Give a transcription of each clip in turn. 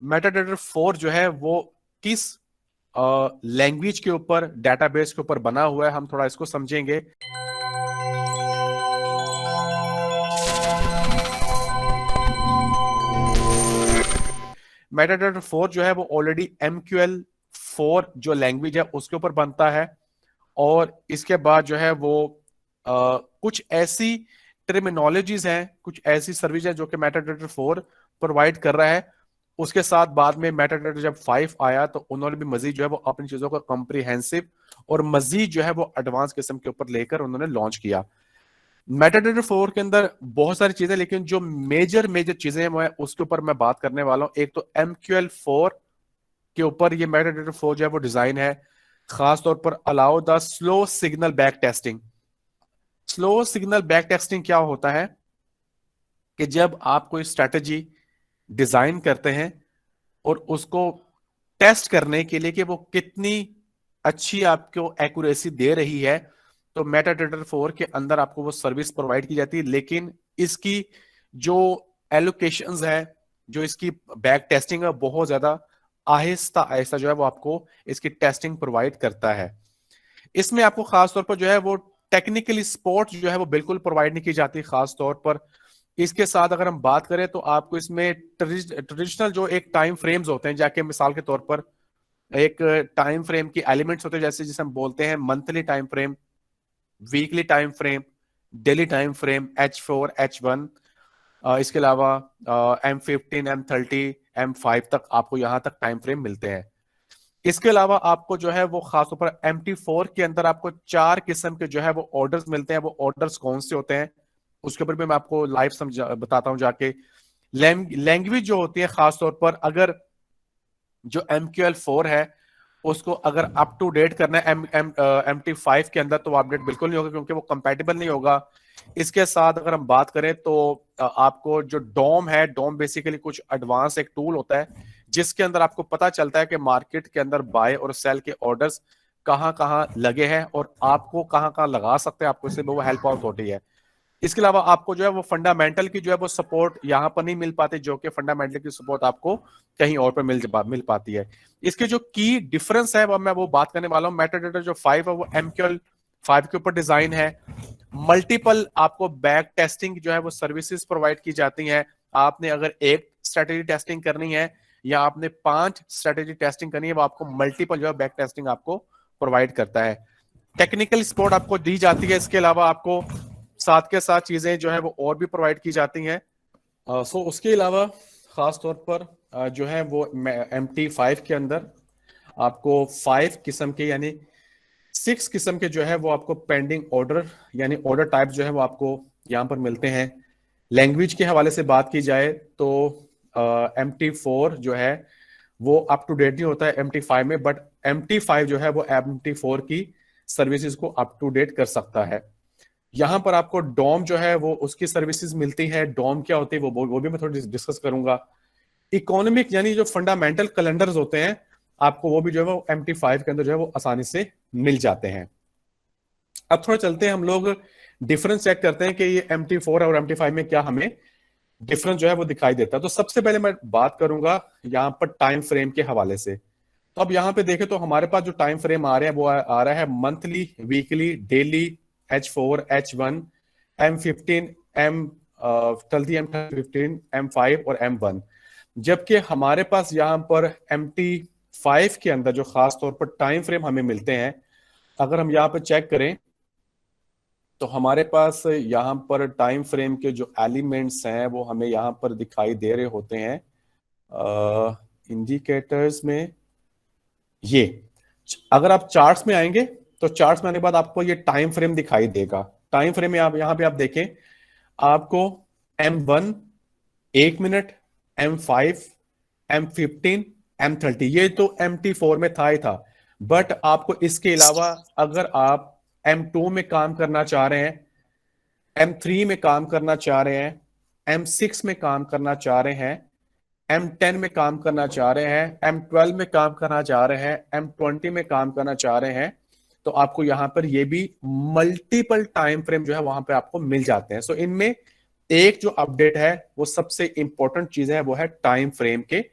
Metadata 4 जो है वो किस लैंग्वेज के ऊपर, डेटाबेस के ऊपर बना हुआ है, हम थोड़ा इसको समझेंगे। मेटाडाटा 4 जो है वो ऑलरेडी MQL 4 जो लैंग्वेज है उसके ऊपर बनता है, और इसके बाद जो है वो कुछ ऐसी टर्मिनोलॉजीज हैं, कुछ ऐसी सर्विस है जो कि मेटाडाटा 4 प्रोवाइड कर रहा है। उसके साथ बाद में मेटाडाटा जब 5 आया तो उन्होंने भी मजीद जो है वो अपनी चीजों का कॉम्प्रिहेंसिव और मजीद जो है वो एडवांस किस्म के ऊपर लेकर उन्होंने लॉन्च किया। मेटाडाटा 4 के अंदर बहुत सारी चीजें, लेकिन जो मेजर मेजर चीजें हैं मैं उसके ऊपर मैं बात करने वाला हूं। एक तो MQL 4 के ऊपर ये मेटाडाटा 4 जो है वो डिजाइन है, खास तौर पर allow the slow signal back testing. Slow signal back testing क्या होता है कि जब आप कोई स्ट्रेटजी डिजाइन करते हैं और उसको टेस्ट करने के लिए कि वो कितनी अच्छी आपको एक्यूरेसी दे रही है, तो मेटाडाटा 4 के अंदर आपको वो सर्विस प्रोवाइड की जाती है। लेकिन इसकी जो एलोकेशंस है, जो इसकी बैक टेस्टिंग है, बहुत ज्यादा आहिस्ता आहिस्ता जो है वो आपको इसकी टेस्टिंग प्रोवाइड करता है। इसमें आपको खास तौर पर जो है वो टेक्निकली सपोर्ट जो है वो बिल्कुल प्रोवाइड नहीं की जाती। खास तौर पर इसके साथ अगर हम बात करें तो आपको इसमें ट्रेडिशनल जो एक टाइम फ्रेम्स होते हैं, जाके मिसाल के तौर पर एक टाइम फ्रेम की एलिमेंट्स होते हैं, जैसे जिसे हम बोलते हैं monthly time frame, weekly time frame, daily time frame, H4 H1, इसके अलावा M15 M30 M5 तक आपको यहां तक टाइम फ्रेम मिलते हैं। इसके अलावा आपको जो है वो खासतौर पर MT4 के अंदर आपको 4 किस्म के जो है वो ऑर्डर्स मिलते हैं। वो ऑर्डर्स कौन से होते हैं उसके ऊपर भी मैं आपको लाइव समझा बताता हूं जाके। लैंग्वेज जो होती है, खासतौर पर अगर जो MQL 4 है उसको अगर अप टू डेट करना है MT5 के अंदर, तो अपडेट बिल्कुल नहीं होगा क्योंकि वो कंपैटिबल नहीं होगा। इसके साथ अगर हम बात करें तो आपको जो डोम है, डोम बेसिकली कुछ एडवांस एक टूल होता है जिसके अंदर आपको पता चलता है कि मार्केट के अंदर बाय और सेल के ऑर्डर्स कहाँ कहाँ लगे हैं और आपको कहाँ कहाँ लगा सकते हैं, आपको इससे वो हेल्प आउट होती है। इसके अलावा आपको जो है वो फंडामेंटल की जो है वो सपोर्ट यहाँ पर नहीं मिल पाती, जो कि फंडामेंटल की सपोर्ट आपको कहीं और पर मिल पाती है। इसके जो की डिफरेंस है वो मैं वो बात करने वाला हूँ। मेटाडाटा जो 5 है वो MQL 5 के ऊपर डिजाइन है। मल्टीपल आपको बैक टेस्टिंग जो है वो सर्विसेज प्रोवाइड की जाती हैं। आपने अगर एक स्ट्रेटेजी टेस्टिंग करनी है या आपने 5 स्ट्रेटेजी टेस्टिंग करनी है, वो आपको मल्टीपल जो है बैक टेस्टिंग आपको प्रोवाइड करता है। टेक्निकल सपोर्ट आपको दी जाती है। इसके अलावा आपको साथ के साथ चीजें जो है वो और भी प्रोवाइड की जाती हैं। सो उसके अलावा खास तौर पर जो है वो MT5 के अंदर आपको 5 किस्म के यानी 6 किस्म के जो है वो आपको पेंडिंग ऑर्डर यानी ऑर्डर टाइप जो है वो आपको यहाँ पर मिलते हैं। लैंग्वेज के हवाले से बात की जाए तो MT4 जो है वो अप टू डेट नहीं होता है MT5 में, बट MT5 जो है वो MT4 की सर्विसेज को अप टू डेट कर सकता है। यहाँ पर आपको डॉम जो है वो उसकी सर्विसेज मिलती है। डॉम क्या होती है वो भी मैं थोड़ी डिस्कस करूंगा। इकोनॉमिक यानी जो फंडामेंटल कैलेंडर्स होते हैं आपको वो भी जो है वो MT5 के अंदर जो है वो आसानी से मिल जाते हैं। अब थोड़ा चलते हैं हम लोग, डिफरेंस चेक करते हैं कि ये MT4 और MT5 में क्या हमें डिफरेंस जो है वो दिखाई देता है। तो सबसे पहले मैं बात करूंगा यहाँ पर टाइम फ्रेम के हवाले से। तो अब यहाँ पे देखें तो हमारे पास जो टाइम फ्रेम आ रहे हैं वो आ रहा है monthly, weekly, daily, H4 H1 M15 M30 M15 M5 और M1। जबकि हमारे पास यहाँ पर MT5 के अंदर जो खास तौर पर टाइम फ्रेम हमें मिलते हैं, अगर हम यहाँ पर चेक करें तो हमारे पास यहाँ पर टाइम फ्रेम के जो एलिमेंट्स हैं वो हमें यहाँ पर दिखाई दे रहे होते हैं इंडिकेटर्स में। ये अगर आप चार्ट्स में आएंगे तो चार्ट्स में आने के बाद आपको ये टाइम फ्रेम दिखाई देगा। टाइम फ्रेम में आप यहाँ पे आप देखें, आपको M1 1 minute, M5 M15 M30, ये तो MT4 में था ही था। बट आपको इसके अलावा अगर आप M2 में काम करना चाह रहे हैं, M3 में काम करना चाह रहे हैं, M6 में काम करना चाह रहे हैं, M10 में काम करना चाह रहे हैं, M12 में काम करना चाह रहे हैं, M20 में काम करना चाह रहे हैं, तो आपको यहां पर ये भी मल्टीपल टाइम फ्रेम जो है वहां पे आपको मिल जाते हैं। सो इनमें एक जो अपडेट है वो सबसे इंपॉर्टेंट चीज है वो है टाइम फ्रेम के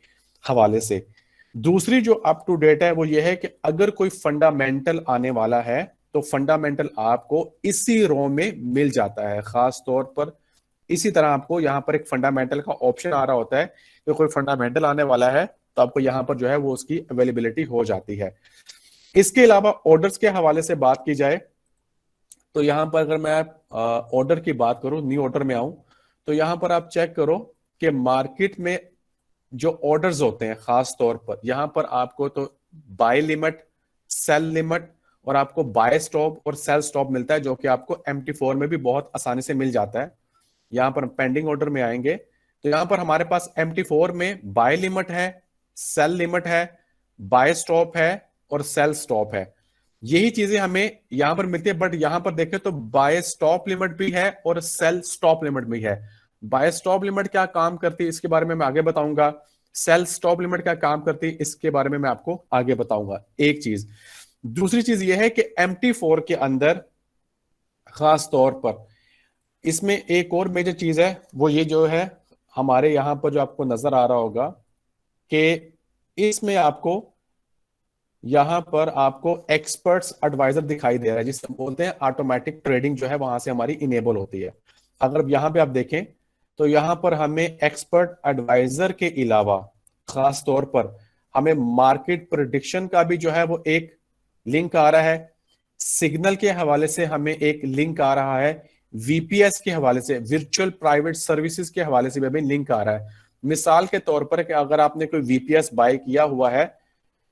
हवाले से। दूसरी जो अप टू डेट है वो ये है कि अगर कोई फंडामेंटल आने वाला है तो फंडामेंटल आपको इसी रो में मिल जाता है। खास तौर पर इसी तरह आपको यहाँ पर एक फंडामेंटल का ऑप्शन आ रहा होता है कि कोई फंडामेंटल आने वाला है तो आपको यहाँ पर जो है वो उसकी अवेलेबिलिटी हो जाती है। इसके अलावा ऑर्डर्स के हवाले से बात की जाए तो यहाँ पर अगर मैं ऑर्डर की बात करूं, न्यू ऑर्डर में आऊं, तो यहाँ पर आप चेक करो कि मार्केट में जो ऑर्डर्स होते हैं खास तौर पर यहाँ पर आपको तो बाय लिमिट, सेल लिमिट और आपको बाय स्टॉप और सेल स्टॉप मिलता है, जो कि आपको MT4 में भी बहुत आसानी से मिल जाता है। यहाँ पर पेंडिंग ऑर्डर में आएंगे तो यहाँ पर हमारे पास MT4 में बाय लिमिट है, सेल लिमिट है, बाय स्टॉप है और सेल स्टॉप है। यही चीजें हमें यहां पर मिलती है, बट यहां पर देखें तो बाय स्टॉप लिमिट भी है और सेल स्टॉप लिमिट भी है। बाय स्टॉप लिमिट क्या काम करती है इसके बारे में मैं आगे बताऊंगा, सेल स्टॉप लिमिट क्या काम करती है इसके बारे में मैं आपको आगे बताऊंगा। एक चीज, दूसरी चीज यह है कि MT4 के अंदर खास तौर पर इसमें एक और मेजर चीज है, वो ये जो है हमारे यहां पर जो आपको नजर आ रहा होगा कि इसमें आपको यहां पर आपको एक्सपर्ट्स एडवाइजर दिखाई दे रहा है, जिसे बोलते हैं ऑटोमेटिक ट्रेडिंग जो है वहां से हमारी इनेबल होती है। अगर यहां पे आप देखें तो यहां पर हमें एक्सपर्ट एडवाइजर के अलावा खास तौर पर हमें मार्केट प्रेडिक्शन का भी जो है वो एक लिंक आ रहा है, सिग्नल के हवाले से हमें एक लिंक आ रहा है, VPS के हवाले से, वर्चुअल प्राइवेट सर्विसेज के हवाले से भी हमें लिंक आ रहा है। मिसाल के तौर पर कि अगर आपने कोई VPS बाय किया हुआ है,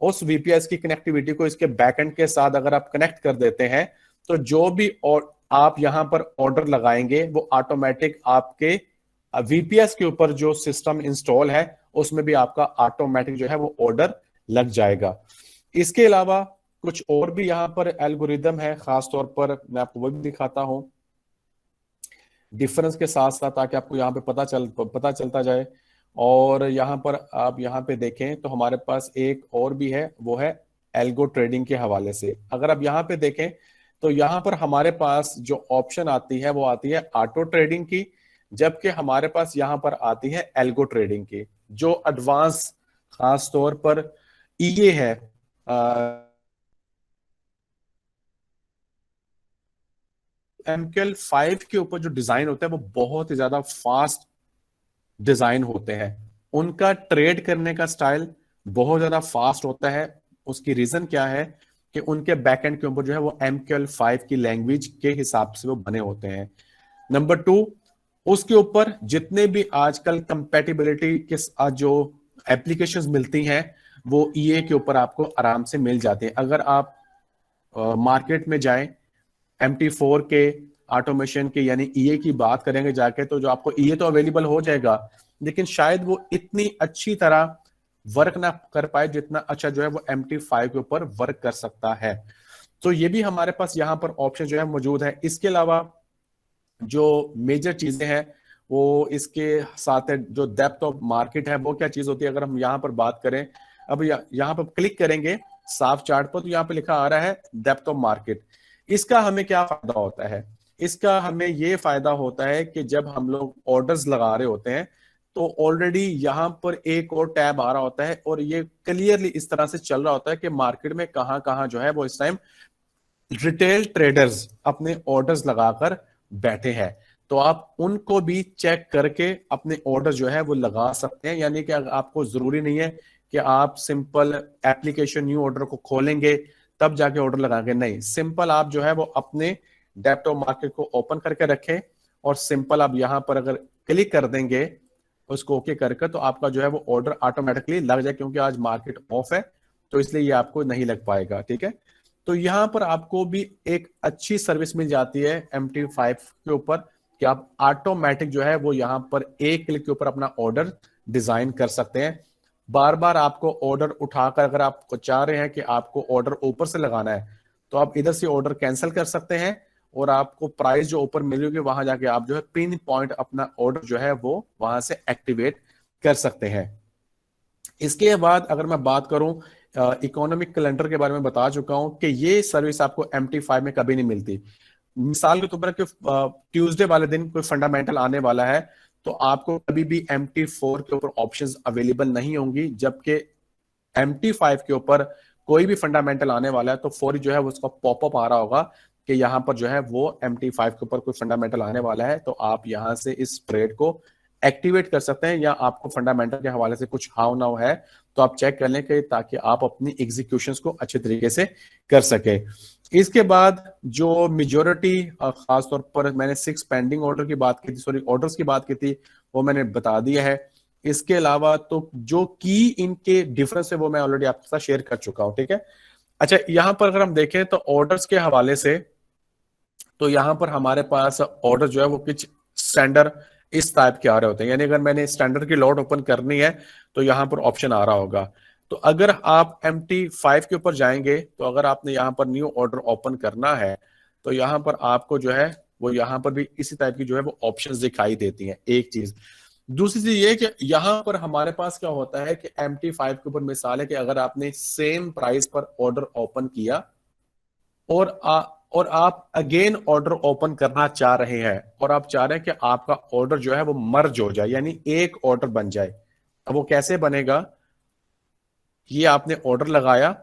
उस VPS की कनेक्टिविटी को इसके बैकएंड के साथ अगर आप कनेक्ट कर देते हैं तो जो भी और आप यहां पर ऑर्डर लगाएंगे वो ऑटोमेटिक आपके VPS के ऊपर जो सिस्टम इंस्टॉल है उसमें भी आपका ऑटोमेटिक जो है वो ऑर्डर लग जाएगा। इसके अलावा कुछ और भी यहां पर एल्गोरिदम है, खास तौर पर मैं आपको वो भी दिखाता हूं डिफरेंस के साथ साथ, ताकि आपको यहाँ पे पता चलता जाए। और यहाँ पर आप यहाँ पे देखें तो हमारे पास एक और भी है, वो है एल्गो ट्रेडिंग के हवाले से। अगर आप यहाँ पे देखें तो यहाँ पर हमारे पास जो ऑप्शन आती है वो आती है ऑटो ट्रेडिंग की, जबकि हमारे पास यहाँ पर आती है एल्गो ट्रेडिंग की। जो एडवांस खास तौर पर ये है MQL5 के ऊपर जो डिजाइन होता है वो बहुत ही ज्यादा फास्ट डिजाइन होते हैं। उनका ट्रेड करने का स्टाइल बहुत ज्यादा फास्ट होता है। उसकी रीजन क्या है कि उनके बैकएंड के ऊपर जो है वो MQL5 की लैंग्वेज के हिसाब से वो बने होते हैं। नंबर 2, उसके ऊपर जितने भी आजकल कंपैटिबिलिटी के जो एप्लीकेशंस मिलती हैं वो EA के ऊपर आपको आराम से मिल जाती है। अगर आप मार्केट में जाएं MT4 के ऑटोमेशन के यानी EA की बात करेंगे जाके, तो जो आपको EA तो अवेलेबल हो जाएगा, लेकिन शायद वो इतनी अच्छी तरह वर्क ना कर पाए जितना अच्छा जो है वो MT5 के ऊपर वर्क कर सकता है। तो ये भी हमारे पास यहाँ पर ऑप्शन जो है मौजूद है। इसके अलावा जो मेजर चीजें हैं वो इसके साथ है, जो डेप्थ ऑफ मार्केट है वो क्या चीज होती है। अगर हम यहाँ पर बात करें, अब यहाँ पर क्लिक करेंगे साफ चार्ट पर तो यहाँ पे लिखा आ रहा है डेप्थ ऑफ मार्केट। इसका हमें क्या फायदा होता है? इसका हमें ये फायदा होता है कि जब हम लोग ऑर्डर्स लगा रहे होते हैं तो ऑलरेडी यहाँ पर एक और टैब आ रहा होता है और ये क्लियरली इस तरह से चल रहा होता है कि मार्केट में कहां कहां जो है वो इस टाइम रिटेल ट्रेडर्स अपने ऑर्डर्स लगाकर बैठे हैं। तो आप उनको भी चेक करके अपने ऑर्डर जो है वो लगा सकते हैं। यानी कि आपको जरूरी नहीं है कि आप सिंपल एप्लीकेशन न्यू ऑर्डर को खोलेंगे तब जाके ऑर्डर लगाएंगे, नहीं, सिंपल आप जो है वो अपने डेप्थ ऑफ मार्केट को ओपन करके रखें और सिंपल आप यहां पर अगर क्लिक कर देंगे उसको ओके करके तो आपका जो है वो ऑर्डर ऑटोमेटिकली लग जाए, क्योंकि आज मार्केट ऑफ है तो इसलिए ये आपको नहीं लग पाएगा। ठीक है, तो यहां पर आपको भी एक अच्छी सर्विस मिल जाती है MT5 के ऊपर कि आप ऑटोमेटिक जो है वो यहां पर एक क्लिक के ऊपर अपना ऑर्डर डिजाइन कर सकते हैं। बार बार आपको ऑर्डर उठाकर अगर आप चाह रहे हैं कि आपको ऑर्डर ऊपर से लगाना है तो आप इधर से ऑर्डर कैंसिल कर सकते हैं और आपको प्राइस जो ऊपर मिलेगी वहां जाके आप जो है पिन पॉइंट अपना ऑर्डर जो है वो वहां से एक्टिवेट कर सकते हैं। इसके बाद अगर मैं बात करूं इकोनॉमिक कैलेंडर के बारे में बता चुका हूं कि ये सर्विस आपको MT5 में कभी नहीं मिलती। मिसाल के तौर पर ट्यूसडे वाले दिन कोई फंडामेंटल आने वाला है तो आपको कभी भी MT4 के ऊपर ऑप्शंस अवेलेबल नहीं होंगी, जबकि MT5 के ऊपर कोई भी फंडामेंटल आने वाला है तो फौरी जो है उसका पॉपअप आ रहा होगा कि यहाँ पर जो है वो MT5 के ऊपर कोई फंडामेंटल आने वाला है, तो आप यहाँ से इस ट्रेड को एक्टिवेट कर सकते हैं, या आपको फंडामेंटल के हवाले से कुछ हाव नाव है तो आप चेक कर लें कि ताकि आप अपनी एग्जीक्यूशंस को अच्छे तरीके से कर सके। इसके बाद जो मेजोरिटी, खासतौर पर मैंने 6 पेंडिंग ऑर्डर की बात की थी, सॉरी ऑर्डर्स की बात की थी, वो मैंने बता दिया है। इसके अलावा तो जो की इनके डिफरेंस है वो मैं ऑलरेडी आपके साथ शेयर कर चुका हूं, ठीक है। अच्छा, यहां पर अगर हम देखें तो ऑर्डर्स के हवाले से, तो यहां पर हमारे पास ऑर्डर जो है वो कुछ स्टैंडर्ड इस टाइप के आ रहे होते हैं, यानी अगर मैंने स्टैंडर्ड की लॉट ओपन करनी है तो यहां पर ऑप्शन आ रहा होगा। तो अगर आप MT5 के ऊपर जाएंगे तो अगर आपने यहां पर न्यू ऑर्डर ओपन करना है तो यहां पर आपको जो है वो यहां पर भी इसी टाइप की जो है वो ऑप्शंस दिखाई देती हैं, एक चीज। दूसरी चीज ये कि यहां पर हमारे पास क्या होता है कि MT5 के ऊपर मिसाल है कि अगर आपने सेम प्राइस पर ऑर्डर ओपन किया और आप अगेन ऑर्डर ओपन करना चाह रहे हैं और आप चाह रहे हैं कि आपका ऑर्डर जो है वो मर्ज हो जाए, यानी एक ऑर्डर बन जाए। अब वो कैसे बनेगा? ये आपने ऑर्डर लगाया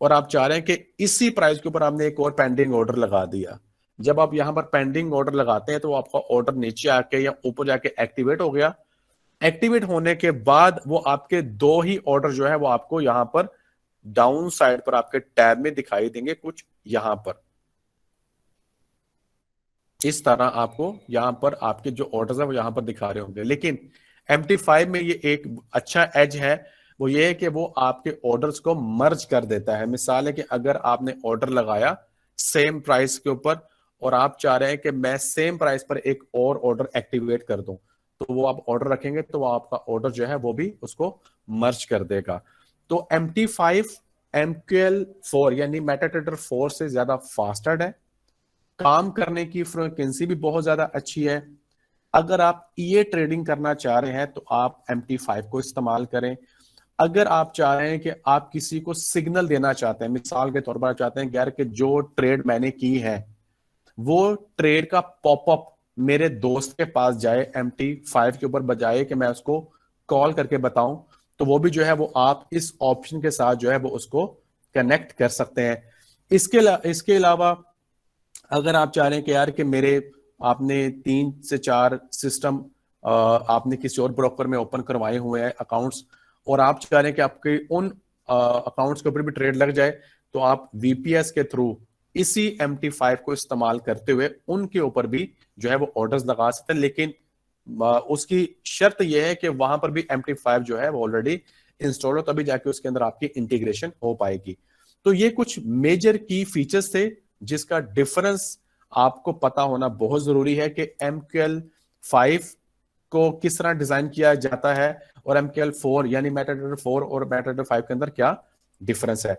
और आप चाह रहे हैं कि इसी प्राइस के ऊपर आपने एक और पेंडिंग ऑर्डर लगा दिया। जब आप यहां पर पेंडिंग ऑर्डर लगाते हैं तो आपका ऑर्डर नीचे आके या ऊपर जाके एक्टिवेट हो गया। एक्टिवेट होने के बाद वो आपके दो ही ऑर्डर जो है वो आपको यहां पर डाउन साइड पर आपके टैब में दिखाई देंगे, कुछ यहां पर इस तरह आपको यहां पर आपके जो ऑर्डर्स है वो यहां पर दिखा रहे होंगे। लेकिन MT5 में ये एक अच्छा एज है, वो ये है कि वो आपके ऑर्डर्स को मर्ज कर देता है। मिसाल है कि अगर आपने ऑर्डर लगाया सेम प्राइस के ऊपर और आप चाह रहे हैं कि मैं सेम प्राइस पर एक और ऑर्डर एक्टिवेट कर दूं, तो वो आप ऑर्डर रखेंगे तो वो आपका ऑर्डर जो है वो भी उसको मर्ज कर देगा। तो MT5 MQL4 यानी मेटाट्रेडर 4 से ज्यादा फास्टर है, काम करने की फ्रिक्वेंसी भी बहुत ज्यादा अच्छी है। अगर आप ये ट्रेडिंग करना चाह रहे हैं तो आप MT5 को इस्तेमाल करें। अगर आप चाह रहे हैं कि आप किसी को सिग्नल देना चाहते हैं, मिसाल के तौर पर चाहते हैं यार कि जो ट्रेड मैंने की है वो ट्रेड का पॉपअप मेरे दोस्त के पास जाए MT5 के ऊपर, बजाय कि मैं उसको कॉल करके बताऊं, तो वो भी जो है वो आप इस ऑप्शन के साथ जो है वो उसको कनेक्ट कर सकते हैं। इसके अलावा अगर आप चाह रहे हैं कि यार कि मेरे आपने 3 से 4 सिस्टम आपने किसी और ब्रोकर में ओपन करवाए हुए हैं अकाउंट्स और आप चाह रहे हैं कि आपके उन अकाउंट्स के ऊपर भी ट्रेड लग जाए, तो आप VPS के थ्रू इसी MT5 को इस्तेमाल करते हुए उनके ऊपर भी जो है वो ऑर्डर्स लगा सकते हैं। लेकिन उसकी शर्त यह है कि वहां पर भी MT5 जो है वो ऑलरेडी इंस्टॉल हो, तभी जाके उसके अंदर आपकी इंटीग्रेशन हो पाएगी। तो ये कुछ मेजर की फीचर्स थे जिसका डिफरेंस आपको पता होना बहुत जरूरी है कि MQL5 को किस तरह डिजाइन किया जाता है और MQL4 यानी मेटाट्रेडर 4 और मेटाट्रेडर 5 के अंदर क्या डिफरेंस है।